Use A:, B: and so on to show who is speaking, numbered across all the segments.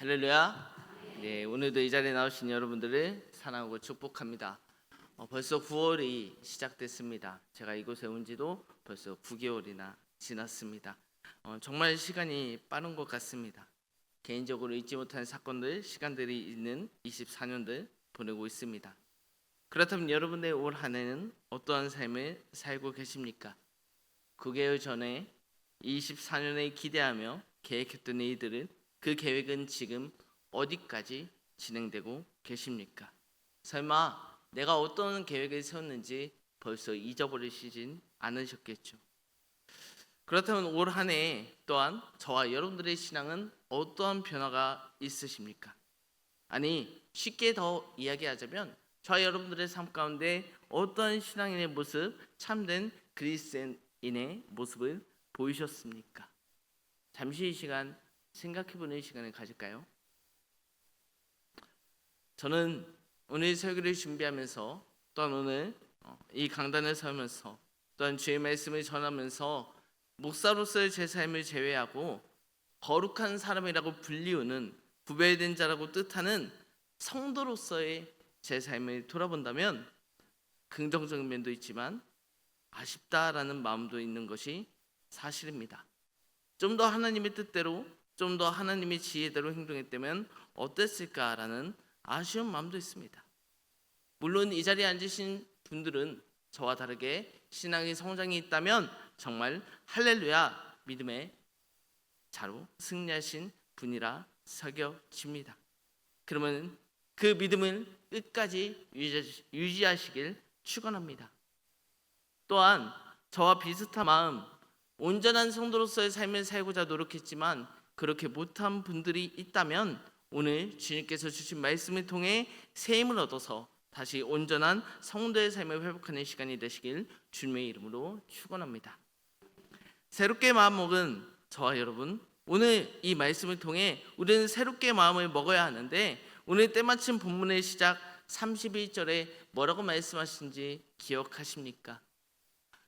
A: 할렐루야. 네, 오늘도 이 자리에 나오신 여러분들을 사랑하고 축복합니다. 벌써 9월이 시작됐습니다. 제가 이곳에 온 지도 벌써 9개월이나 지났습니다. 정말 시간이 빠른 것 같습니다. 개인적으로 잊지 못한 사건들, 시간들이 있는 24년들 보내고 있습니다. 그렇다면 여러분의 올 한 해는 어떠한 삶을 살고 계십니까? 9개월 전에 24년에 기대하며 계획했던 일들은 그 계획은 지금 어디까지 진행되고 계십니까? 설마 내가 어떤 계획을 세웠는지 벌써 잊어버리시진 않으셨겠죠? 그렇다면 올 한 해 또한 저와 여러분들의 신앙은 어떠한 변화가 있으십니까? 아니, 쉽게 더 이야기하자면 저와 여러분들의 삶 가운데 어떠한 신앙인의 모습, 참된 그리스도인의 모습을 보이셨습니까? 잠시 이 시간 생각해보는 시간을 가질까요? 저는 오늘 설교를 준비하면서 또한 오늘 이 강단을 서면서 또한 주의 말씀을 전하면서 목사로서의 제 삶을 제외하고 거룩한 사람이라고 불리우는 구별된 자라고 뜻하는 성도로서의 제 삶을 돌아본다면 긍정적인 면도 있지만 아쉽다라는 마음도 있는 것이 사실입니다. 좀 더 하나님의 뜻대로, 좀 더 하나님의 지혜대로 행동했다면 어땠을까라는 아쉬운 마음도 있습니다. 물론 이 자리에 앉으신 분들은 저와 다르게 신앙의 성장이 있다면 정말 할렐루야, 믿음의 자로 승리하신 분이라 사겨집니다. 그러면 그 믿음을 끝까지 유지하시길 축원합니다. 또한 저와 비슷한 마음, 온전한 성도로서의 삶을 살고자 노력했지만 그렇게 못한 분들이 있다면 오늘 주님께서 주신 말씀을 통해 새 힘을 얻어서 다시 온전한 성도의 삶을 회복하는 시간이 되시길 주님의 이름으로 축원합니다. 새롭게 마음먹은 저와 여러분, 오늘 이 말씀을 통해 우리는 새롭게 마음을 먹어야 하는데 오늘 때마침 본문의 시작 31절에 뭐라고 말씀하신지 기억하십니까?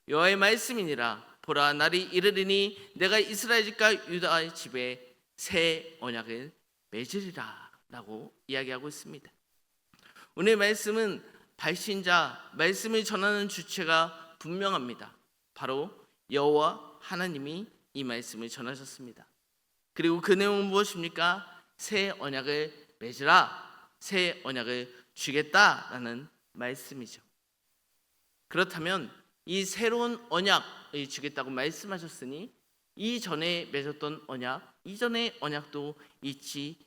A: 여호와의 말씀이니라, 보라 날이 이르리니 내가 이스라엘 집과 유다 집에 새 언약을 맺으리라 라고 이야기하고 있습니다. 오늘 말씀은 발신자, 말씀을 전하는 주체가 분명합니다. 바로 여호와 하나님이 이 말씀을 전하셨습니다. 그리고 그 내용은 무엇입니까? 새 언약을 맺으라, 새 언약을 주겠다라는 말씀이죠. 그렇다면 이 새로운 언약을 주겠다고 말씀하셨으니 이전에 맺었던 언약, 이전의 언약도 잊지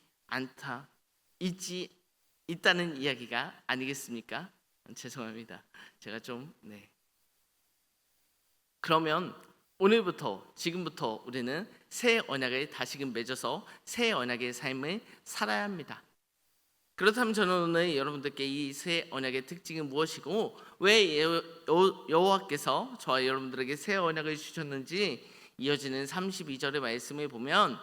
A: 있다는 이야기가 아니겠습니까? 죄송합니다. 제가 그러면 오늘부터, 지금부터 우리는 새 언약을 다시금 맺어서 새 언약의 삶을 살아야 합니다. 그렇다면 저는 오늘 여러분들께 이 새 언약의 특징이 무엇이고 왜 여호와께서 저와 여러분들에게 새 언약을 주셨는지 이어지는 32절의 말씀을 보면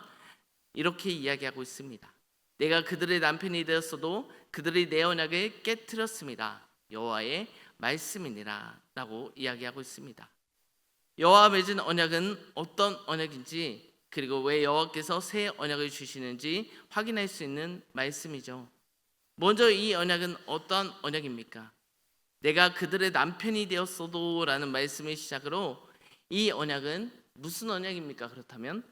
A: 이렇게 이야기하고 있습니다. 내가 그들의 남편이 되었어도 그들이 내 언약을 깨트렸습니다. 여호와의 말씀이니라 라고 이야기하고 있습니다. 여호와 맺은 언약은 어떤 언약인지 그리고 왜 여호와께서 새 언약을 주시는지 확인할 수 있는 말씀이죠. 먼저 이 언약은 어떤 언약입니까? 내가 그들의 남편이 되었어도 라는 말씀의 시작으로 이 언약은 무슨 언약입니까? 그렇다면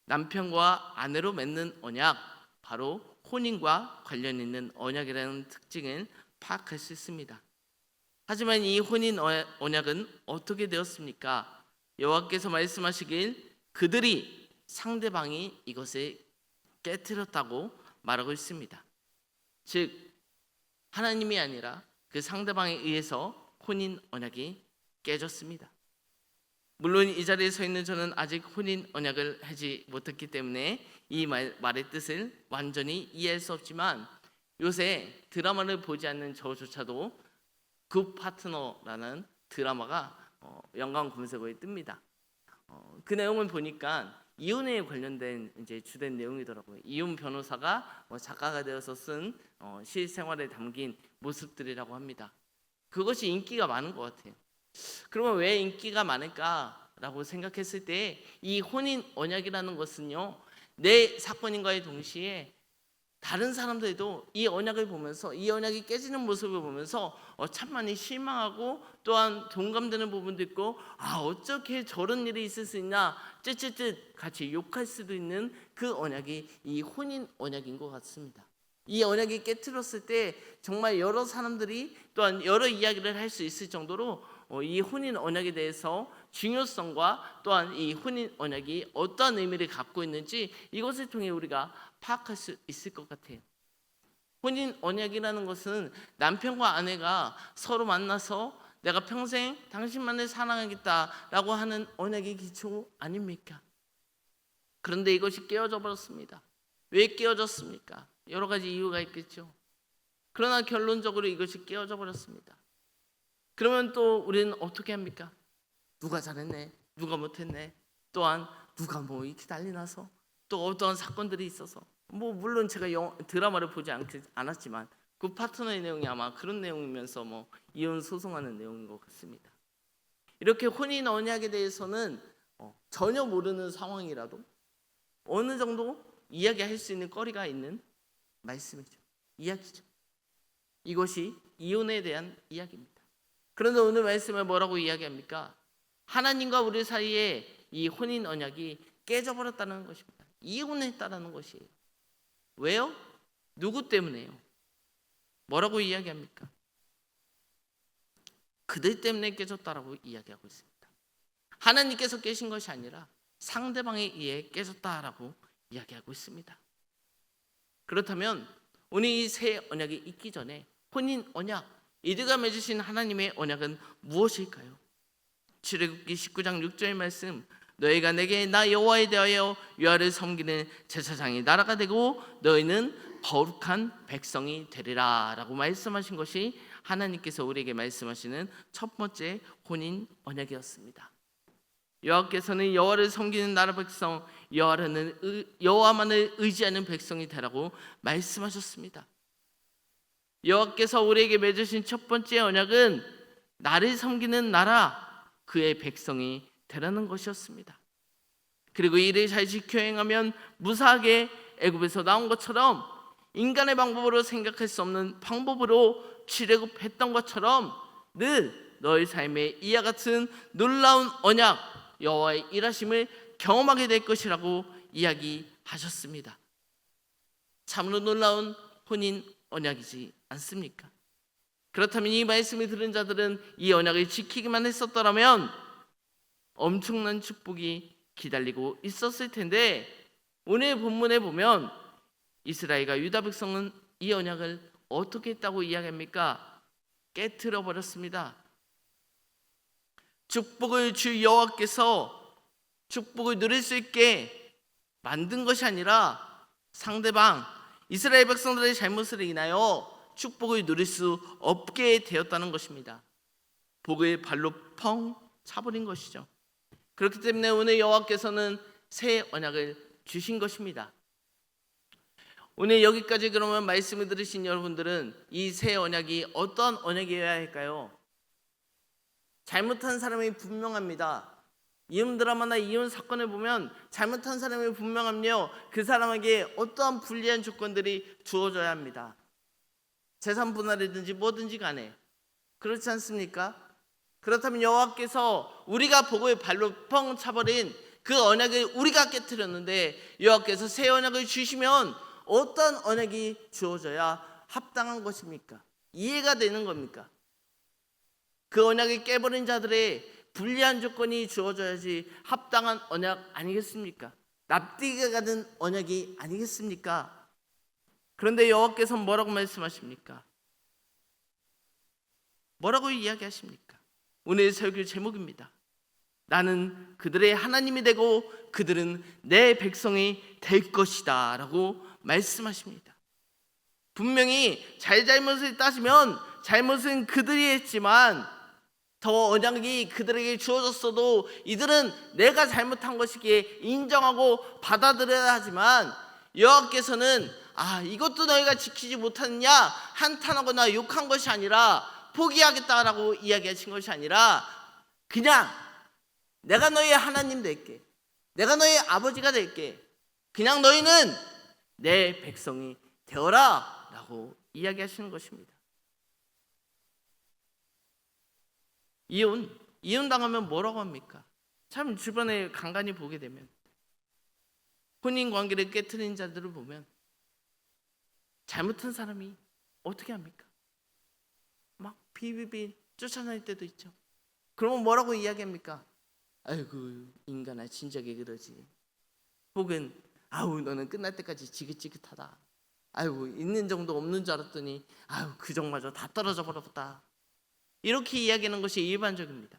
A: 남편과 아내로 맺는 언약, 바로 혼인과 관련 있는 언약이라는 특징을 파악할 수 있습니다. 하지만 이 혼인 언약은 어떻게 되었습니까? 여호와께서 말씀하시길 그들이, 상대방이 이것을 깨트렸다고 말하고 있습니다. 즉 하나님이 아니라 그 상대방에 의해서 혼인 언약이 깨졌습니다. 물론 이 자리에 서 있는 저는 아직 혼인 언약을 하지 못했기 때문에 이 말의 뜻을 완전히 이해할 수 없지만 요새 드라마를 보지 않는 저조차도 굿 파트너라는 드라마가 연관 검색어에 뜹니다. 그 내용을 보니까 이혼에 관련된 이제 주된 내용이더라고요. 이혼 변호사가 작가가 되어서 쓴 실생활에 담긴 모습들이라고 합니다. 그것이 인기가 많은 것 같아요. 그러면 왜 인기가 많을까라고 생각했을 때 이 혼인 언약이라는 것은요, 내 사건인과의 동시에 다른 사람들도 이 언약을 보면서 이 언약이 깨지는 모습을 보면서 참 많이 실망하고 또한 동감되는 부분도 있고 어떻게 저런 일이 있을 수 있나 쯧쯧쯧 같이 욕할 수도 있는 그 언약이 이 혼인 언약인 것 같습니다. 이 언약이 깨트렸을 때 정말 여러 사람들이 또한 여러 이야기를 할 수 있을 정도로 이 혼인 언약에 대해서 중요성과 또한 이 혼인 언약이 어떠한 의미를 갖고 있는지 이것을 통해 우리가 파악할 수 있을 것 같아요. 혼인 언약이라는 것은 남편과 아내가 서로 만나서 내가 평생 당신만을 사랑하겠다라고 하는 언약의 기초 아닙니까? 그런데 이것이 깨어져 버렸습니다. 왜 깨어졌습니까? 여러 가지 이유가 있겠죠. 그러나 결론적으로 이것이 깨어져 버렸습니다. 그러면 또 우리는 어떻게 합니까? 누가 잘했네, 누가 못했네, 또한 누가 뭐 이렇게 난리 나서 또 어떠한 사건들이 있어서 물론 제가 드라마를 보지 않았지만 그 파트너의 내용이 아마 그런 내용이면서 이혼 소송하는 내용인 것 같습니다. 이렇게 혼인 언약에 대해서는 전혀 모르는 상황이라도 어느 정도 이야기할 수 있는 거리가 있는 말씀이죠. 이야기죠. 이것이 이혼에 대한 이야기입니다. 그런데 오늘 말씀을 뭐라고 이야기합니까? 하나님과 우리 사이에 이 혼인 언약이 깨져버렸다는 것입니다. 이혼했다는 것이에요. 왜요? 누구 때문에요? 뭐라고 이야기합니까? 그들 때문에 깨졌다라고 이야기하고 있습니다. 하나님께서 깨신 것이 아니라 상대방에 의해 깨졌다라고 이야기하고 있습니다. 그렇다면 오늘 이 새 언약이 있기 전에 혼인 언약, 이들과 맺으신 하나님의 언약은 무엇일까요? 출애굽기 19장 6절 말씀, 너희가 내게 나 여호와에 대하여 여호와를 섬기는 제사장이 나라가 되고 너희는 거룩한 백성이 되리라 라고 말씀하신 것이 하나님께서 우리에게 말씀하시는 첫 번째 혼인 언약이었습니다. 여호와께서는 여호와를 섬기는 나라 백성, 여호와만을 의지하는 백성이 되라고 말씀하셨습니다. 여호와께서 우리에게 맺으신 첫 번째 언약은 나를 섬기는 나라, 그의 백성이 되라는 것이었습니다. 그리고 이를 잘 지켜 행하면 무사하게 애굽에서 나온 것처럼 인간의 방법으로 생각할 수 없는 방법으로 출애굽했던 것처럼 늘 너희 삶에 이와 같은 놀라운 언약, 여호와의 일하심을 경험하게 될 것이라고 이야기하셨습니다. 참으로 놀라운 혼인 언약이지 않습니까? 그렇다면 이 말씀을 들은 자들은 이 언약을 지키기만 했었더라면 엄청난 축복이 기다리고 있었을 텐데, 오늘 본문에 보면 이스라엘과 유다 백성은 이 언약을 어떻게 했다고 이야기합니까? 깨트려 버렸습니다. 축복을 주 여호와께서 축복을 누릴 수 있게 만든 것이 아니라 상대방 이스라엘 백성들의 잘못으로 인하여 축복을 누릴 수 없게 되었다는 것입니다. 복을 발로 펑 차버린 것이죠. 그렇기 때문에 오늘 여호와께서는 새 언약을 주신 것입니다. 오늘 여기까지 그러면 말씀을 들으신 여러분들은 이 새 언약이 어떤 언약이어야 할까요? 잘못한 사람이 분명합니다. 이혼 드라마나 이혼 사건을 보면 잘못한 사람이 분명하며 그 사람에게 어떠한 불리한 조건들이 주어져야 합니다. 재산 분할이든지 뭐든지 간에 그렇지 않습니까? 그렇다면 여호와께서 우리가 복을 발로 펑 차버린 그 언약을 우리가 깨뜨렸는데 여호와께서 새 언약을 주시면 어떤 언약이 주어져야 합당한 것입니까? 이해가 되는 겁니까? 그 언약을 깨버린 자들의 불리한 조건이 주어져야지 합당한 언약 아니겠습니까? 납득이 가는 언약이 아니겠습니까? 그런데 여호와께서 뭐라고 말씀하십니까? 뭐라고 이야기하십니까? 오늘 설교 제목입니다. 나는 그들의 하나님이 되고 그들은 내 백성이 될 것이다 라고 말씀하십니다. 분명히 잘못을 따지면 잘못은 그들이 했지만 더 언약이 그들에게 주어졌어도 이들은 내가 잘못한 것이기에 인정하고 받아들여야 하지만 여호와께서는 이것도 너희가 지키지 못하느냐 한탄하거나 욕한 것이 아니라 포기하겠다라고 이야기하신 것이 아니라 그냥 내가 너희의 하나님 될게, 내가 너희의 아버지가 될게, 그냥 너희는 내 백성이 되어라 라고 이야기하시는 것입니다. 이혼 당하면 뭐라고 합니까? 참 주변에 간간히 보게 되면 혼인 관계를 깨트린 자들을 보면 잘못한 사람이 어떻게 합니까? 막 비비비 쫓아낼 때도 있죠. 그러면 뭐라고 이야기합니까? 아이고 인간아 진작에 그러지. 혹은 아우 너는 끝날 때까지 지긋지긋하다. 아이고 있는 정도 없는 줄 알았더니 아유 그정마저 다 떨어져 버렸다. 이렇게 이야기하는 것이 일반적입니다.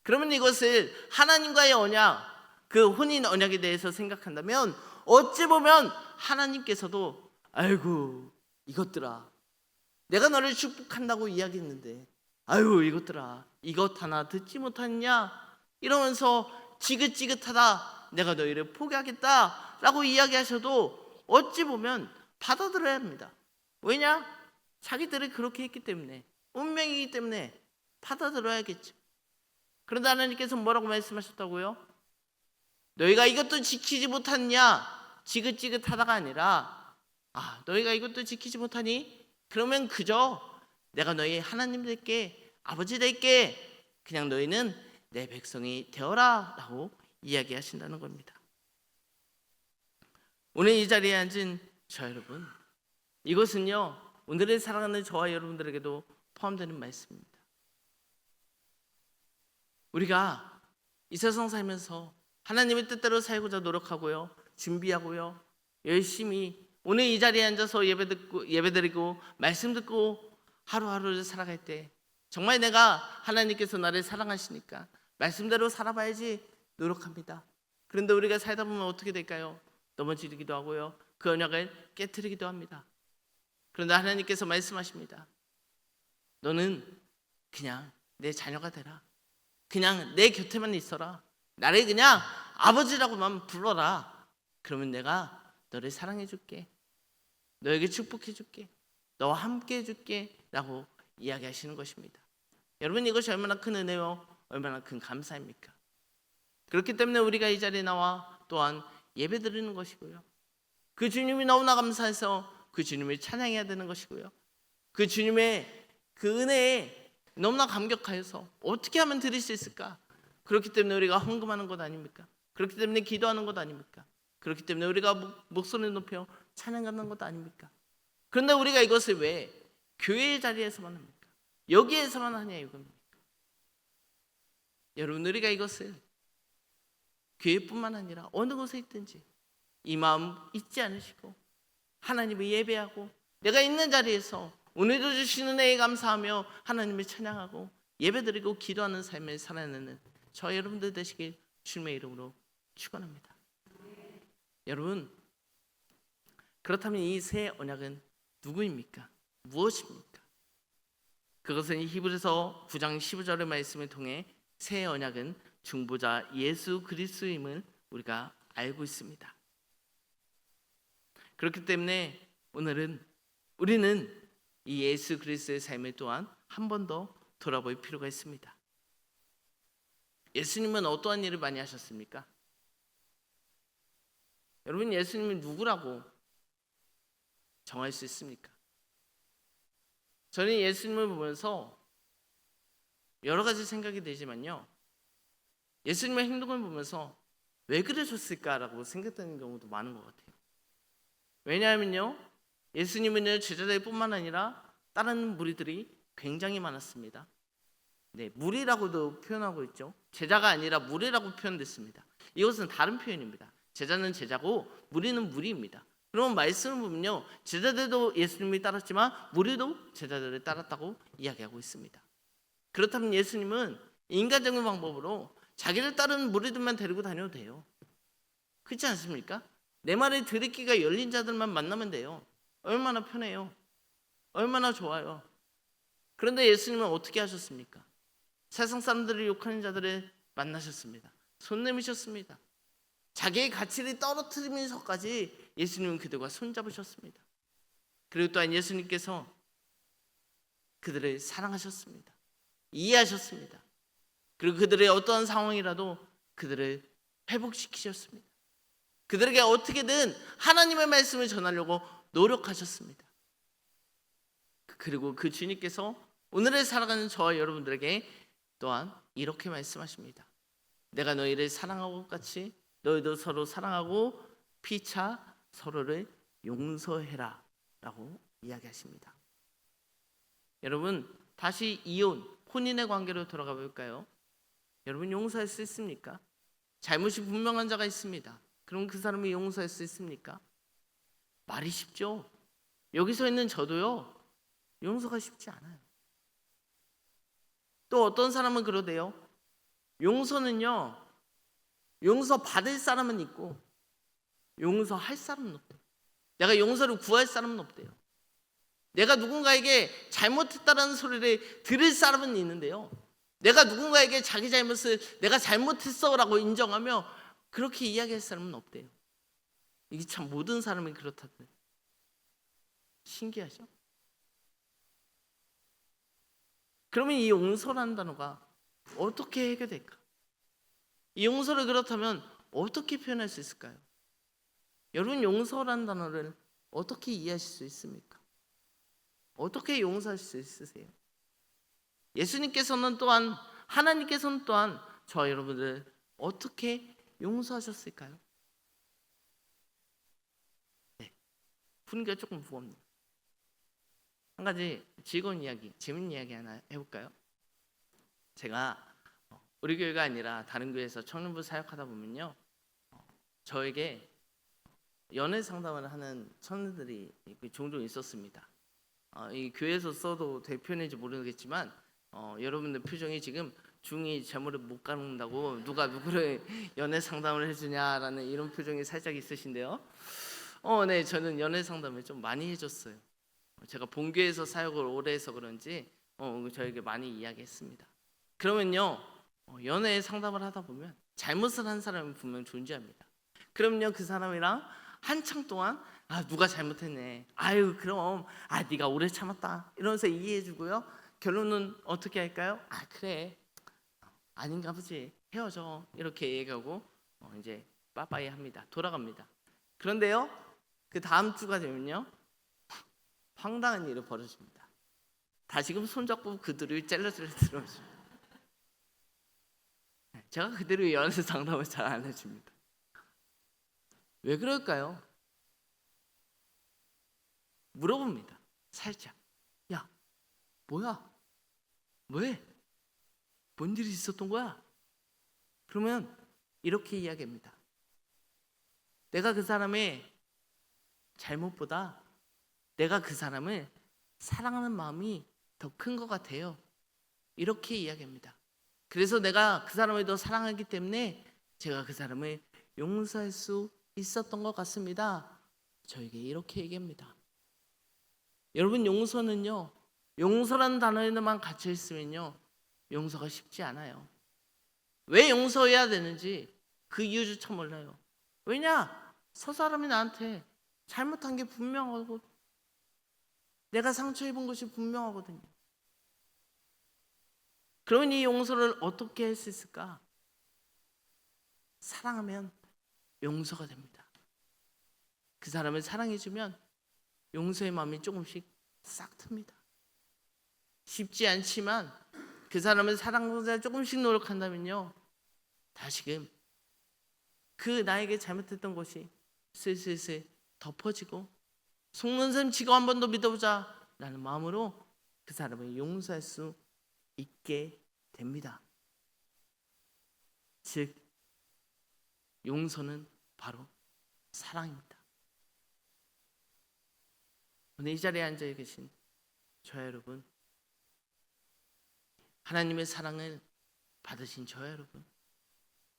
A: 그러면 이것을 하나님과의 언약, 그 혼인 언약에 대해서 생각한다면 어찌 보면 하나님께서도 아이고 이것들아 내가 너를 축복한다고 이야기했는데 아이고 이것들아 이것 하나 듣지 못하느냐 이러면서 지긋지긋하다 내가 너희를 포기하겠다 라고 이야기하셔도 어찌 보면 받아들여야 합니다. 왜냐? 자기들이 그렇게 했기 때문에 운명이기 때문에 받아들여야겠죠. 그런데 하나님께서 뭐라고 말씀하셨다고요? 너희가 이것도 지키지 못하느냐 지긋지긋하다가 아니라 너희가 이것도 지키지 못하니 그러면 그저 내가 너희 하나님 될게 아버지 될게 그냥 너희는 내 백성이 되어라 라고 이야기하신다는 겁니다. 오늘 이 자리에 앉은 저 여러분, 이것은요 오늘을 살아가는 저와 여러분들에게도 포함되는 말씀입니다. 우리가 이 세상 살면서 하나님의 뜻대로 살고자 노력하고요, 준비하고요, 열심히 오늘 이 자리에 앉아서 예배드리고 말씀 듣고 하루하루를 살아갈 때 정말 내가 하나님께서 나를 사랑하시니까 말씀대로 살아봐야지 노력합니다. 그런데 우리가 살다 보면 어떻게 될까요? 넘어지기도 하고요, 그 언약을 깨트리기도 합니다. 그런데 하나님께서 말씀하십니다. 너는 그냥 내 자녀가 되라. 그냥 내 곁에만 있어라. 나를 그냥 아버지라고만 불러라. 그러면 내가 너를 사랑해 줄게. 너에게 축복해 줄게. 너와 함께 해 줄게 라고 이야기하시는 것입니다. 여러분 이것이 얼마나 큰 은혜요, 얼마나 큰 감사입니까? 그렇기 때문에 우리가 이 자리에 나와 또한 예배 드리는 것이고요, 그 주님이 너무나 감사해서 그 주님을 찬양해야 되는 것이고요, 그 주님의 그 은혜에 너무나 감격하여서 어떻게 하면 드릴 수 있을까? 그렇기 때문에 우리가 헌금하는 것 아닙니까? 그렇기 때문에 기도하는 것 아닙니까? 그렇기 때문에 우리가 목소리를 높여 찬양하는 것 아닙니까? 그런데 우리가 이것을 왜 교회의 자리에서만 합니까? 여기에서만 하냐 이겁니까? 여러분 우리가 이것을 교회뿐만 아니라 어느 곳에 있든지 이 마음 잊지 않으시고 하나님을 예배하고 내가 있는 자리에서 오늘도 주시는 은혜에 감사하며 하나님을 찬양하고 예배드리고 기도하는 삶을 살아내는 저 여러분들 되시길 주님의 이름으로 축원합니다. 여러분 그렇다면 이 새 언약은 누구입니까? 무엇입니까? 그것은 히브리서 9장 15절의 말씀을 통해 새 언약은 중보자 예수 그리스도임을 우리가 알고 있습니다. 그렇기 때문에 오늘은 우리는 이 예수 그리스도의 삶을 또한 한 번 더 돌아볼 필요가 있습니다. 예수님은 어떠한 일을 많이 하셨습니까? 여러분 예수님은 누구라고 정할 수 있습니까? 저는 예수님을 보면서 여러 가지 생각이 되지만요, 예수님의 행동을 보면서 왜 그러셨을까라고 생각되는 경우도 많은 것 같아요. 왜냐하면요 예수님은 제자들뿐만 아니라 다른 무리들이 굉장히 많았습니다. 네, 무리라고도 표현하고 있죠. 제자가 아니라 무리라고 표현됐습니다. 이것은 다른 표현입니다. 제자는 제자고 무리는 무리입니다. 그럼 말씀을 보면요 제자들도 예수님을 따랐지만 무리도 제자들을 따랐다고 이야기하고 있습니다. 그렇다면 예수님은 인간적인 방법으로 자기를 따르는 무리들만 데리고 다녀도 돼요. 그렇지 않습니까? 내 말을 들을 귀가 열린 자들만 만나면 돼요. 얼마나 편해요. 얼마나 좋아요. 그런데 예수님은 어떻게 하셨습니까? 세상 사람들을 욕하는 자들을 만나셨습니다. 손 내미셨습니다. 자기의 가치를 떨어뜨리면서까지 예수님은 그들과 손잡으셨습니다. 그리고 또한 예수님께서 그들을 사랑하셨습니다. 이해하셨습니다. 그리고 그들의 어떠한 상황이라도 그들을 회복시키셨습니다. 그들에게 어떻게든 하나님의 말씀을 전하려고 노력하셨습니다. 그리고 그 주님께서 오늘을 살아가는 저와 여러분들에게 또한 이렇게 말씀하십니다. 내가 너희를 사랑하고 것 같이 너희도 서로 사랑하고 피차 서로를 용서해라 라고 이야기하십니다. 여러분, 다시 이혼, 혼인의 관계로 돌아가 볼까요? 여러분, 용서할 수 있습니까? 잘못이 분명한 자가 있습니다. 그럼 그 사람이 용서할 수 있습니까? 말이 쉽죠. 여기서 있는 저도요, 용서가 쉽지 않아요. 또 어떤 사람은 그러대요. 용서는요, 용서 받을 사람은 있고 용서할 사람은 없대요. 내가 용서를 구할 사람은 없대요. 내가 누군가에게 잘못했다라는 소리를 들을 사람은 있는데요, 내가 누군가에게 자기 잘못을 내가 잘못했어라고 인정하며 그렇게 이야기할 사람은 없대요. 이게 참 모든 사람이 그렇다던데 신기하죠? 그러면 이 용서라는 단어가 어떻게 해결될까? 이 용서를 그렇다면 어떻게 표현할 수 있을까요? 여러분, 용서라는 단어를 어떻게 이해하실 수 있습니까? 어떻게 용서할 수 있으세요? 예수님께서는 또한, 하나님께서는 또한 저와 여러분들 어떻게 용서하셨을까요? 네, 분위기가 조금 무겁네요. 한 가지 즐거운 이야기, 재밌는 이야기 하나 해볼까요? 제가 우리 교회가 아니라 다른 교회에서 청년부 사역하다 보면요, 저에게 연애 상담을 하는 청년들이 종종 있었습니다. 이 교회에서 써도 될 표현인지 모르겠지만 여러분들 표정이 지금 중2 재물을 못 갖는다고 누가 누구를 연애 상담을 해주냐라는 이런 표정이 살짝 있으신데요. 네, 저는 연애 상담을 좀 많이 해줬어요. 제가 본교회에서 사역을 오래 해서 그런지 저에게 많이 이야기했습니다. 그러면요, 연애 상담을 하다 보면 잘못을 한 사람은 분명 존재합니다. 그럼요, 그 사람이랑 한창 동안 누가 잘못했네, 아유 그럼 네가 오래 참았다 이러면서 이해해주고요, 결론은 어떻게 할까요? 그래, 아닌가 보지, 헤어져, 이렇게 얘기하고 이제 빠빠이 합니다. 돌아갑니다. 그런데요, 그 다음 주가 되면요, 황당한 일이 벌어집니다. 다시금 손잡고 그들을 찔러찔러 들어오십니다. 제가 그대로 연애 상담을 잘 안 해줍니다. 왜 그럴까요? 물어봅니다. 살짝. 야, 뭐야? 왜? 뭔 일이 있었던 거야? 그러면 이렇게 이야기합니다. 내가 그 사람의 잘못보다 내가 그 사람을 사랑하는 마음이 더 큰 것 같아요. 이렇게 이야기합니다. 그래서 내가 그 사람을 더 사랑하기 때문에 제가 그 사람을 용서할 수 있었던 것 같습니다. 저에게 이렇게 얘기합니다. 여러분, 용서는요, 용서라는 단어에만 갇혀 있으면요, 용서가 쉽지 않아요. 왜 용서해야 되는지 그 이유조차 몰라요. 왜냐? 저 사람이 나한테 잘못한 게 분명하고 내가 상처 입은 것이 분명하거든요. 그러면 이 용서를 어떻게 할 수 있을까? 사랑하면 용서가 됩니다. 그 사람을 사랑해주면 용서의 마음이 조금씩 싹 틉니다. 쉽지 않지만 그 사람을 사랑하고자 조금씩 노력한다면요, 다시금 그 나에게 잘못했던 것이 슬슬 덮어지고 속는 셈 치고 한 번 더 믿어보자 라는 마음으로 그 사람을 용서할 수 있게 됩니다. 즉, 용서는 바로 사랑입니다. 오늘 이 자리에 앉아 계신 저와 여러분, 하나님의 사랑을 받으신 저와 여러분,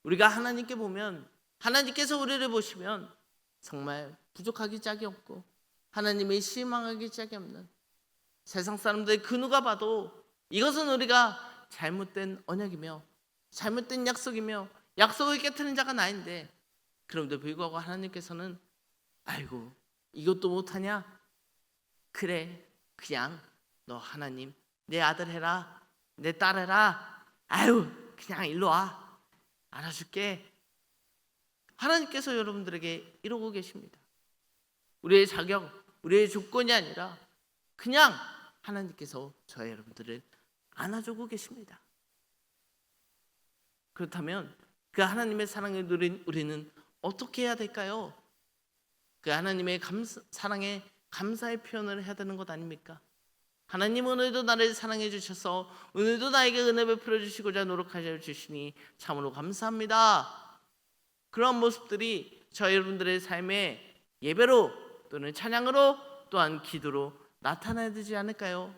A: 우리가 하나님께 보면, 하나님께서 우리를 보시면 정말 부족하기 짝이 없고 하나님의 실망하기 짝이 없는, 세상 사람들 그 누가 봐도 이것은 우리가 잘못된 언약이며 잘못된 약속이며 약속을 깨트린 자가 나인데, 그럼에도 불구하고 하나님께서는 아이고 이것도 못하냐? 그래, 그냥 너 하나님 내 아들 해라, 내 딸 해라, 아유 그냥 일로 와, 알아줄게. 하나님께서 여러분들에게 이러고 계십니다. 우리의 자격, 우리의 조건이 아니라 그냥 하나님께서 저희 여러분들을 안아주고 계십니다. 그렇다면 그 하나님의 사랑을 누린 우리는 어떻게 해야 될까요? 그 하나님의 사랑에 감사의 표현을 해야 되는 것 아닙니까? 하나님 오늘도 나를 사랑해 주셔서 오늘도 나에게 은혜 베풀어 주시고자 노력하여 주시니 참으로 감사합니다. 그런 모습들이 저희 여러분들의 삶에 예배로 또는 찬양으로 또한 기도로 나타나야 되지 않을까요?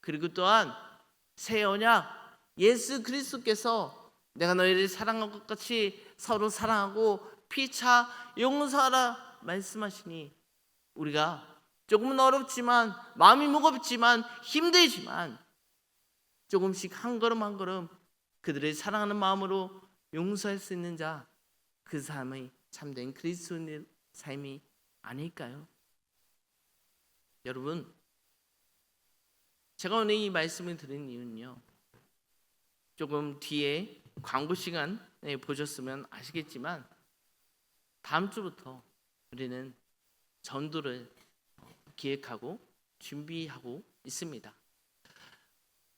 A: 그리고 또한 새 언약 예수 그리스도께서 내가 너희를 사랑한 것 같이 서로 사랑하고 피차 용서하라 말씀하시니 우리가 조금은 어렵지만 마음이 무겁지만 힘들지만 조금씩 한 걸음 한 걸음 그들을 사랑하는 마음으로 용서할 수 있는 자, 그 삶이 참된 그리스도인의 삶이 아닐까요? 여러분, 제가 오늘 이 말씀을 드린 이유는요, 조금 뒤에 광고 시간에 보셨으면 아시겠지만 다음 주부터 우리는 전도를 기획하고 준비하고 있습니다.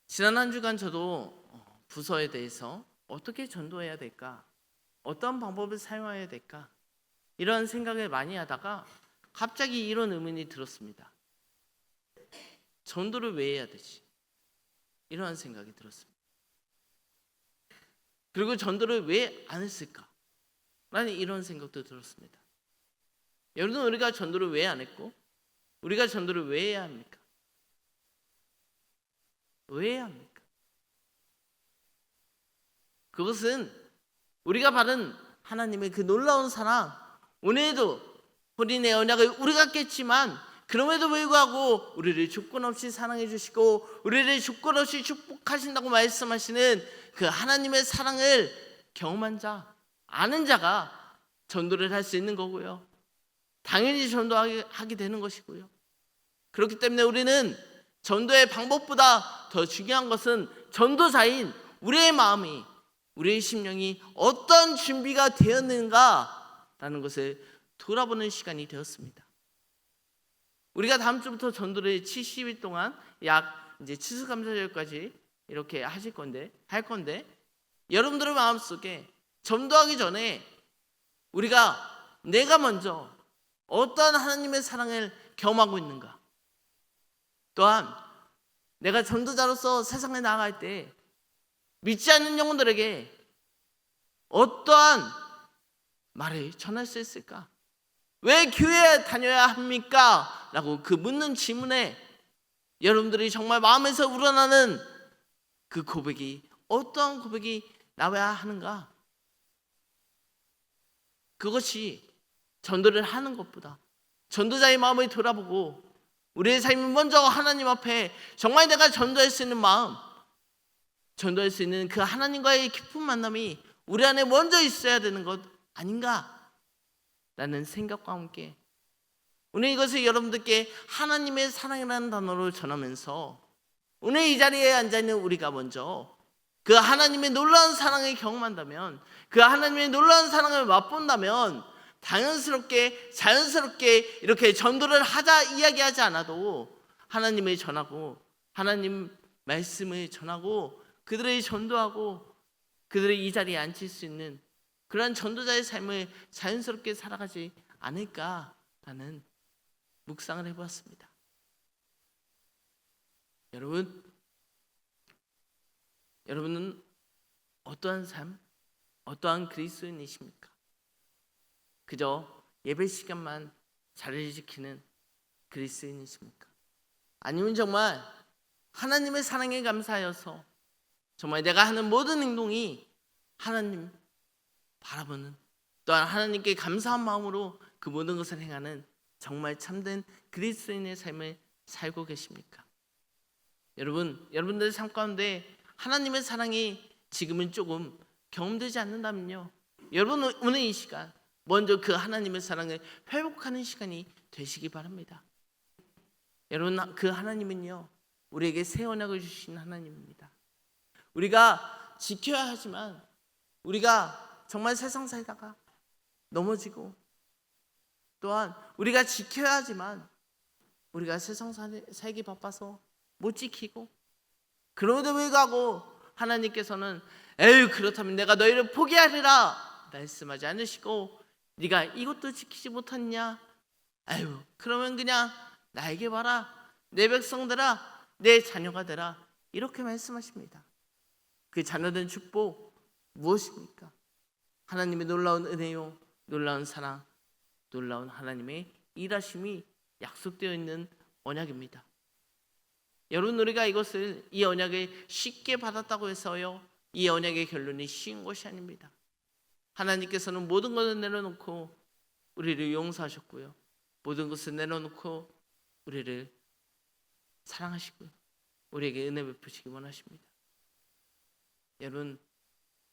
A: 지난 한 주간 저도 부서에 대해서 어떻게 전도해야 될까, 어떤 방법을 사용해야 될까 이런 생각을 많이 하다가 갑자기 이런 의문이 들었습니다. 전도를 왜 해야 되지? 이런 생각이 들었습니다. 그리고 전도를 왜 안 했을까? 라는 이런 생각도 들었습니다. 여러분, 우리가 전도를 왜 안 했고 우리가 전도를 왜 해야 합니까? 왜 해야 합니까? 그것은 우리가 받은 하나님의 그 놀라운 사랑, 오늘도 혼인의 언약을 우리가 깼지만 그럼에도 불구하고 우리를 조건 없이 사랑해 주시고 우리를 조건 없이 축복하신다고 말씀하시는 그 하나님의 사랑을 경험한 자, 아는 자가 전도를 할 수 있는 거고요. 당연히 전도하게 되는 것이고요. 그렇기 때문에 우리는 전도의 방법보다 더 중요한 것은 전도자인 우리의 마음이, 우리의 심령이 어떤 준비가 되었는가라는 것을 돌아보는 시간이 되었습니다. 우리가 다음 주부터 전도를 70일 동안 약 이제 추수감사절까지 이렇게 할 건데 여러분들의 마음속에 전도하기 전에 내가 먼저 어떤 하나님의 사랑을 경험하고 있는가, 또한 내가 전도자로서 세상에 나아갈 때 믿지 않는 영혼들에게 어떠한 말을 전할 수 있을까? 왜 교회에 다녀야 합니까? 라고 그 묻는 질문에 여러분들이 정말 마음에서 우러나는 그 고백이 어떠한 고백이 나와야 하는가? 그것이 전도를 하는 것보다 전도자의 마음을 돌아보고 우리의 삶이 먼저 하나님 앞에 정말 내가 전도할 수 있는 마음, 전도할 수 있는 그 하나님과의 깊은 만남이 우리 안에 먼저 있어야 되는 것 아닌가? 라는 생각과 함께 오늘 이것을 여러분들께 하나님의 사랑이라는 단어로 전하면서 오늘 이 자리에 앉아있는 우리가 먼저 그 하나님의 놀라운 사랑을 경험한다면, 그 하나님의 놀라운 사랑을 맛본다면 자연스럽게 이렇게 전도를 하자 이야기하지 않아도 하나님을 전하고 하나님 말씀을 전하고 그들을 전도하고 그들을 이 자리에 앉힐 수 있는 그러한 전도자의 삶을 자연스럽게 살아가지 않을까라는 묵상을 해보았습니다. 여러분은 어떠한 삶, 어떠한 그리스도인이십니까? 그저 예배 시간만 자리를 지키는 그리스도인이십니까? 아니면 정말 하나님의 사랑에 감사하여서 정말 내가 하는 모든 행동이 하나님 바라보는, 또한 하나님께 감사한 마음으로 그 모든 것을 행하는 정말 참된 그리스도인의 삶을 살고 계십니까? 여러분들의 삶 가운데 하나님의 사랑이 지금은 조금 경험되지 않는다면요, 여러분 오늘 이 시간 먼저 그 하나님의 사랑을 회복하는 시간이 되시기 바랍니다. 여러분, 그 하나님은요 우리에게 새 언약을 주신 하나님입니다. 우리가 지켜야 하지만 우리가 정말 세상 살다가 넘어지고, 또한 우리가 지켜야 하지만 우리가 세상 살기 바빠서 못 지키고, 그럼에도 불구하고 하나님께서는 에휴 그렇다면 내가 너희를 포기하리라 말씀하지 않으시고, 네가 이것도 지키지 못했냐? 아유 그러면 그냥 나에게 봐라, 내 백성들아, 내 자녀가 되라, 이렇게 말씀하십니다. 그 자녀된 축복 무엇입니까? 하나님의 놀라운 은혜요, 놀라운 사랑, 놀라운 하나님의 일하심이 약속되어 있는 언약입니다. 여러분, 우리가 이 언약을 쉽게 받았다고 해서요, 이 언약의 결론이 쉬운 것이 아닙니다. 하나님께서는 모든 것을 내려놓고 우리를 용서하셨고요, 모든 것을 내려놓고 우리를 사랑하시고요, 우리에게 은혜 베푸시기 원하십니다. 여러분,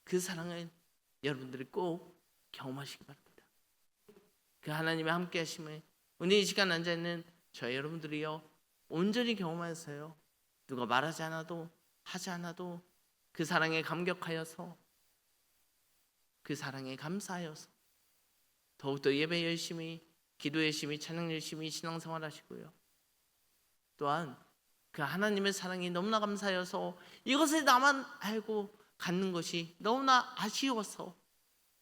A: 그 사랑을 여러분들이 꼭 경험하시기 바랍니다. 그 하나님의 함께 하심을 오늘 이 시간 앉아있는 저희 여러분들이요 온전히 경험하여서요, 누가 말하지 않아도 하지 않아도 그 사랑에 감격하여서, 그 사랑에 감사하여서 더욱더 예배 열심히, 기도 열심히, 찬양 열심히 신앙생활 하시고요, 또한 그 하나님의 사랑이 너무나 감사하여서 이것을 나만 알고 갖는 것이 너무나 아쉬워서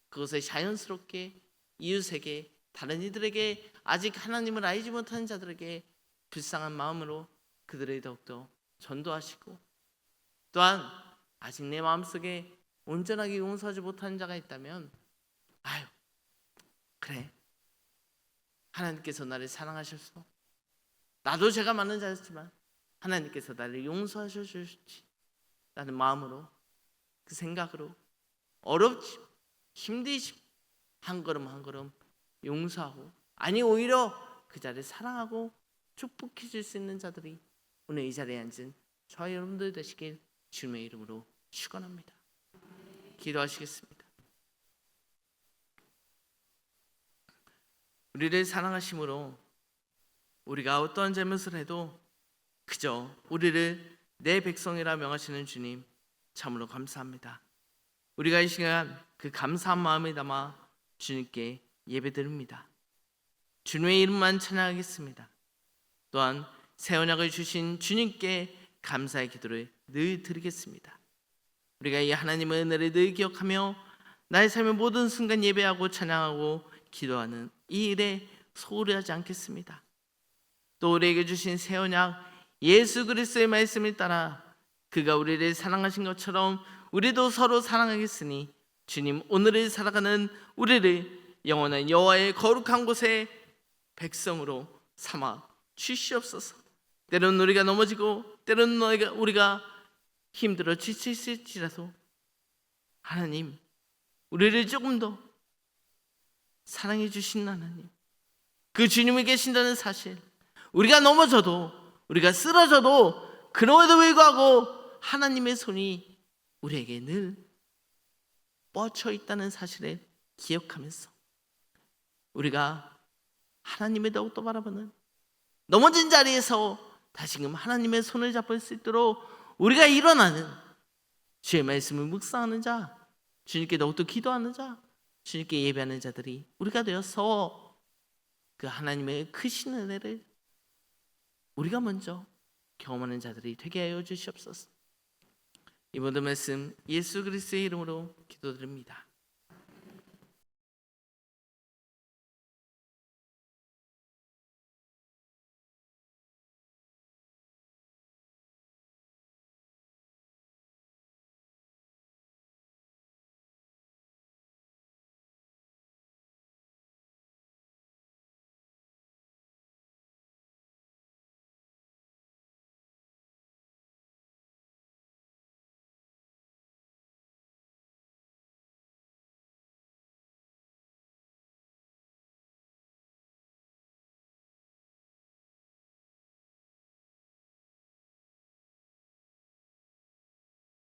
A: 그것을 자연스럽게 이웃에게, 다른 이들에게, 아직 하나님을 알지 못하는 자들에게 불쌍한 마음으로 그들을 더욱더 전도하시고, 또한 아직 내 마음속에 온전하게 용서하지 못하는 자가 있다면, 아유 그래, 하나님께서 나를 사랑하셔서 나도 죄가 많은 자였지만 하나님께서 나를 용서하셔 주시지 라는 마음으로, 그 생각으로 어렵지 힘들지 한 걸음 한 걸음 용서하고, 아니 오히려 그 자를 사랑하고 축복해 줄 수 있는 자들이 오늘 이 자리에 앉은 저와 여러분들 되시길 주님의 이름으로 축원합니다. 기도하시겠습니다. 우리를 사랑하심으로 우리가 어떠한 잘못을 해도 그저 우리를 내 백성이라 명하시는 주님, 참으로 감사합니다. 우리가 이 시간 그 감사한 마음을 담아 주님께 예배드립니다. 주님의 이름만 찬양하겠습니다. 또한 새 언약을 주신 주님께 감사의 기도를 늘 드리겠습니다. 우리가 이 하나님의 은혜를 늘 기억하며 나의 삶의 모든 순간 예배하고 찬양하고 기도하는 이 일에 소홀히 하지 않겠습니다. 또 우리에게 주신 새 언약 예수 그리스도의 말씀을 따라 그가 우리를 사랑하신 것처럼 우리도 서로 사랑하겠으니 주님, 오늘을 살아가는 우리를 영원한 여호와의 거룩한 곳에 백성으로 삼아 주시옵소서. 때로는 우리가 넘어지고 때로는 우리가 힘들어 지칠지라도 하나님, 우리를 조금 더 사랑해 주신 하나님, 그 주님이 계신다는 사실, 우리가 넘어져도 우리가 쓰러져도 그럼에도 불구하고 하나님의 손이 우리에게 늘 뻗쳐 있다는 사실을 기억하면서 우리가 하나님을 더욱더 바라보는, 넘어진 자리에서 다시금 하나님의 손을 잡을 수 있도록 우리가 일어나는, 주의 말씀을 묵상하는 자, 주님께 더욱더 기도하는 자, 주님께 예배하는 자들이 우리가 되어서 그 하나님의 크신 은혜를 우리가 먼저 경험하는 자들이 되게 하여 주시옵소서. 이 모든 말씀 예수 그리스도의 이름으로 기도드립니다.